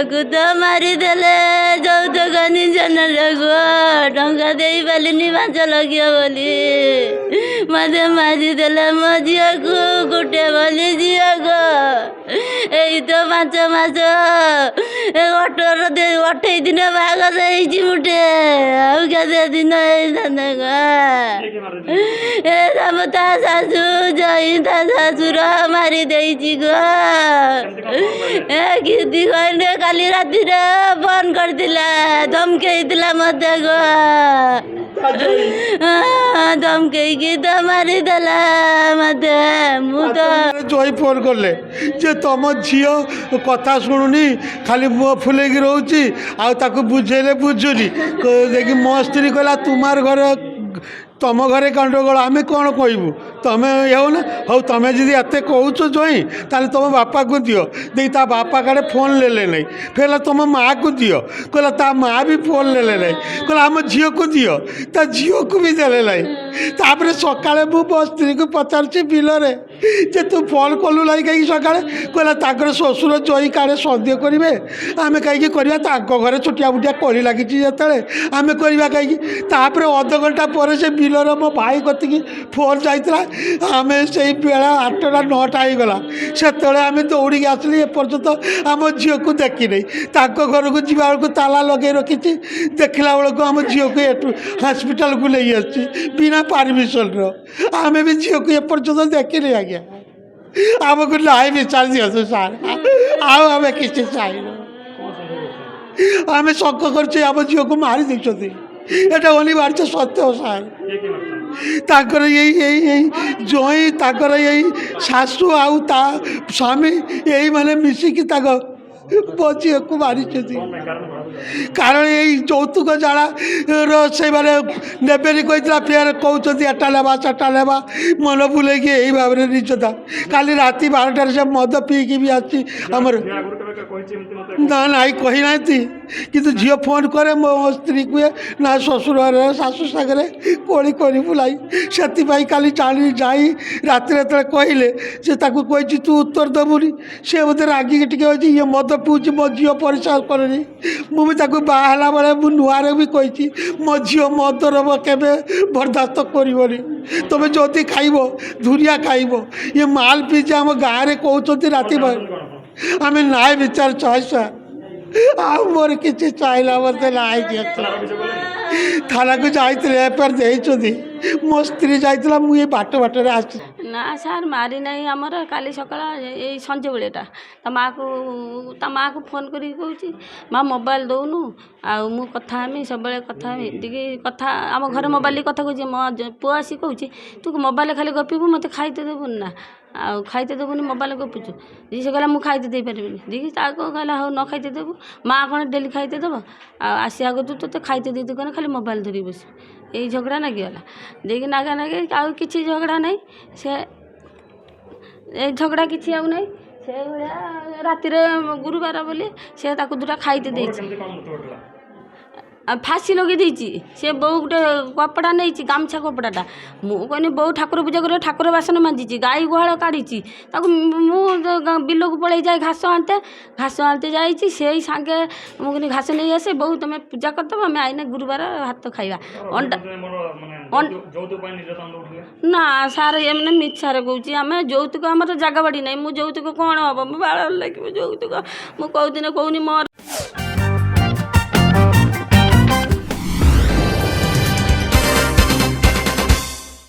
ଝିଅକୁ ତ ମାରିଦେଲେ ଯୌତୁକ ନିଜନରେ ଟଙ୍କା ଦେଇପାରିଲିନି 5 ଲକ୍ଷ ବୋଲି ମତେ ମାରିଦେଲେ ମୋ ଝିଅକୁ ଗୋଟେ ବୋଲି ଝିଅକୁ ଏଇ ତ 5 ମାସ 28 ଦିନ ବାହାଘର ହେଇଛି ମୁଟେ ଆଉ କେତେ ଦିନ ହେଇଥାନ୍ତା ଏ ତମ ତା ଶାଶୁ ଜଇଁ ତା ଶାଶୁର ମାରି ଦେଇଛି କିଛି କହିଲେ କାଲି ରାତିରେ ଫୋନ କରିଥିଲା ଧମକେଇଥିଲା ମତେ ଧମକେଇକି ତ ମାରିଦେଲା ମତେ ମୁଁ ତ ଜଇ ଫୋନ କଲେ ଯେ ତମ ଝିଅ କଥା ଶୁଣୁନି ଖାଲି ମୁହ ଫୁଲେଇକି ରହୁଛି ଆଉ ତାକୁ ବୁଝେଇଲେ ବୁଝୁନି ଦେଖି ମୋ ସ୍ତ୍ରୀ କହିଲା ତୁମାର ଘରେ ତମ ଘରେ ଗଣ୍ଡଗୋଳ ଆମେ କ'ଣ କହିବୁ ତମେ ହେଉ ନା ହଉ ତମେ ଯଦି ଏତେ କହୁଛ ଜଇଁ ତାହେଲେ ତମ ବାପାକୁ ଦିଅ ଦେଖି ତା ବାପା କାଳେ ଫୋନ୍ ନେଲେ ନାହିଁ ଫେରିଲା ତମ ମାଆକୁ ଦିଅ କହିଲା ତା ମାଆ ବି ଫୋନ୍ ନେଲେ ନାହିଁ କହିଲା ଆମ ଝିଅକୁ ଦିଅ ତା ଝିଅକୁ ବି ଦେଲେ ନାହିଁ ତାପରେ ସକାଳେ ମୁଁ ମୋ ସ୍ତ୍ରୀକୁ ପଚାରୁଛି ବିଲରେ ଯେ ତୁ ଫୋନ୍ କଲୁ ନାହିଁ କାହିଁକି ସକାଳେ କହିଲା ତାଙ୍କର ଶ୍ୱଶୁର ଜଇଁ କାଳେ ସନ୍ଦେହ କରିବେ ଆମେ କାହିଁକି କରିବା ତାଙ୍କ ଘରେ ଛୋଟିଆ ବୁଟିଆ କଳି ଲାଗିଛି ଯେତେବେଳେ ଆମେ କରିବା କାହିଁକି ତାପରେ ଅଧଘଣ୍ଟା ପରେ ସେ ବିଲର ମୋ ଭାଇ କତିକି ଫୋନ୍ ଯାଇଥିଲା ଆମେ ସେଇ ବେଳା 8ଟା 9ଟା ହେଇଗଲା ସେତେବେଳେ ଆମେ ଦୌଡ଼ିକି ଆସିଲି ଏପର୍ଯ୍ୟନ୍ତ ଆମ ଝିଅକୁ ଦେଖିନେଇ ତାଙ୍କ ଘରକୁ ଯିବା ବେଳକୁ ତାଲା ଲଗେଇ ରଖିଛି ଦେଖିଲା ବେଳକୁ ଆମ ଝିଅକୁ ଏଠୁ ହସ୍ପିଟାଲକୁ ନେଇ ଆସିଛି ବିନା ପାରମିଶନର ଆମେ ବି ଝିଅକୁ ଏପର୍ଯ୍ୟନ୍ତ ଦେଖିନି ଆଜ୍ଞା ଆମକୁ ନାଇଁ ବିଚାର ଦିଅନ୍ତୁ ସାର୍ ଆଉ ଆମେ କିଛି ଚାହିଁନୁ ଆମେ ଶଙ୍କ କରୁଛେ ଆମ ଝିଅକୁ ମାରି ଦେଇଛନ୍ତି এটা অনিবার্য সত্য ସାର୍ ତାଙ୍କର ଏଇ ଜଇଁ ତାଙ୍କର ଏଇ ଶାଶୁ ଆଉ ତା ସ୍ୱାମୀ ଏଇମାନେ ମିଶିକି ତାଙ୍କ ମୋ ଝିଅକୁ ମାରିଛନ୍ତି କାରଣ ଏଇ ଯୌତୁକ ଜାଳାର ସେମାନେ ନେବେନି କହିଥିଲା ଫେର କହୁଛନ୍ତି ଏଟା ନେବା ସେଟା ନେବା ମନ ବୁଲେଇକି ଏଇ ଭାବରେ ନିଜତା କାଲି ରାତି 12ଟାରେ ସେ ମଦ ପିଇକି ବି ଆସିଛି ଆମର ନା ନାଇଁ କହିନାହାନ୍ତି କିନ୍ତୁ ଝିଅ ଫୋନ୍ କରେ ମୋ ସ୍ତ୍ରୀ କୁହେ ନା ଶ୍ୱଶୁର ଘରେ ଶାଶୁ ସାଙ୍ଗରେ କୋଳି କରିବୁ ନାହିଁ ସେଥିପାଇଁ କାଲି ଯାଇ ରାତିରେ ଯେତେବେଳେ କହିଲେ ସେ ତାକୁ କହିଛି ତୁ ଉତ୍ତର ଦେବୁନି ସେ ମୋତେ ରାଗିକି ଟିକେ ହେଉଛି ଇଏ ମଦ ପିଉଛି ମୋ ଝିଅ ପରିଶ୍ରମ କରେନି ମୁଁ ବି ତାକୁ ବାହା ହେଲା ବେଳେ ମୁଁ ନୂଆରେ ବି କହିଛି ମୋ ଝିଅ ମଦର କେବେ ବରଦାସ୍ତ କରିବନି ତମେ ଯଦି ଖାଇବ ଧୁରିଆ ଖାଇବ ଇଏ ମାଲ ପିଇଛି ଆମ ଗାଁରେ କହୁଛନ୍ତି ରାତି ଆମେ ନାଇଁ ବିଚାର ଚାହିଁସା ଆଉ ମୋର କିଛି ଚାହିଁଲା ମୋତେ ନାଇଁ ଦିଅ ଥାନାକୁ ଯାଇଥିଲେ ଏଫଆଇଆର ଦେଇଛନ୍ତି ମୋ ସ୍ତ୍ରୀ ଯାଇଥିଲା ମୁଁ ଏଇ ବାଟରେ ଆସିଛି ନା ସାର୍ ମାରି ନାହିଁ ଆମର କାଲି ସକାଳ ଏଇ ସଞ୍ଜବେଳଟା ତା ମାଆକୁ ଫୋନ୍ କରିକି କହୁଛି ମା ମୋବାଇଲ ଦେଉନୁ ଆଉ ମୁଁ କଥା ହେମି ସବୁବେଳେ କଥା ହେମି ଟିକେ କଥା ଆମ ଘରେ ମୋବାଇଲ କଥା କହୁଛି ମୋ ପୁଅ ଆସି କହୁଛି ତୁ ମୋବାଇଲ ଖାଲି ଗପିବୁ ମୋତେ ଖାଇତେ ଦେବୁନି ନା ଆଉ ଖାଇତେ ଦେବୁନି ମୋବାଇଲ ଗପୁଛୁ ସେ କହିଲା ମୁଁ ଖାଇତେ ଦେଇପାରିବିନି ଦେଖି ତାକୁ କହିଲା ହଉ ନ ଖାଇତେ ଦେବୁ ମାଆ କ'ଣ ଡେଲି ଖାଇତେ ଦେବ ଆଉ ଆସିବା ଆଗରୁ ତୋତେ ଖାଇତେ ଦେଇତେ କଣ ଖାଲି ମୋବାଇଲ ଧରିକି ବସିବୁ ଏଇ ଝଗଡ଼ା ନାଗିଗଲା ଦେଇକି ନାଗା ଆଉ କିଛି ଝଗଡ଼ା ନାହିଁ ସେ ଏଇ ଝଗଡ଼ା କିଛି ଆଉ ନାହିଁ ସେଇଭଳିଆ ରାତିରେ ଗୁରୁବାର ବୋଲି ସେ ତାକୁ 2ଟା ଖାଇତେ ଦେଇଛି ଫାସି ଲଗେଇ ଦେଇଛି ସେ ବୋଉ ଗୋଟେ କପଡ଼ା ନେଇଛି ଗାମୁଛା କପଡ଼ାଟା ମୁଁ କହିନି ବୋଉ ଠାକୁର ପୂଜା କରିବା ଠାକୁର ବାସନ ମାଜିଛି ଗାଈ ଗୁହାଳ କାଢ଼ିଛି ତାକୁ ମୁଁ ବିଲକୁ ପଳେଇ ଯାଏ ଘାସ ଆଣିତେ ଯାଇଛି ସେଇ ସାଙ୍ଗେ ମୁଁ କହିନି ଘାସ ନେଇ ଆସେ ବୋଉ ତମେ ପୂଜା କରିଦେବ ଆମେ ଆଇନେ ଗୁରୁବାର ଭାତ ଖାଇବା ଅଣ୍ଡା ନା ସାର୍ ଏମାନେ ମିଛାରେ କହୁଛି ଆମେ ଯୌତୁକ ଆମର ଜାଗା ବାଡ଼ି ନାହିଁ ମୁଁ ଯୌତୁକ କ'ଣ ହେବ ମୁଁ ବାଳ ଲାଗିବ ଯୌତୁକ ମୁଁ କେଉଁଦିନ କହୁନି ମୋର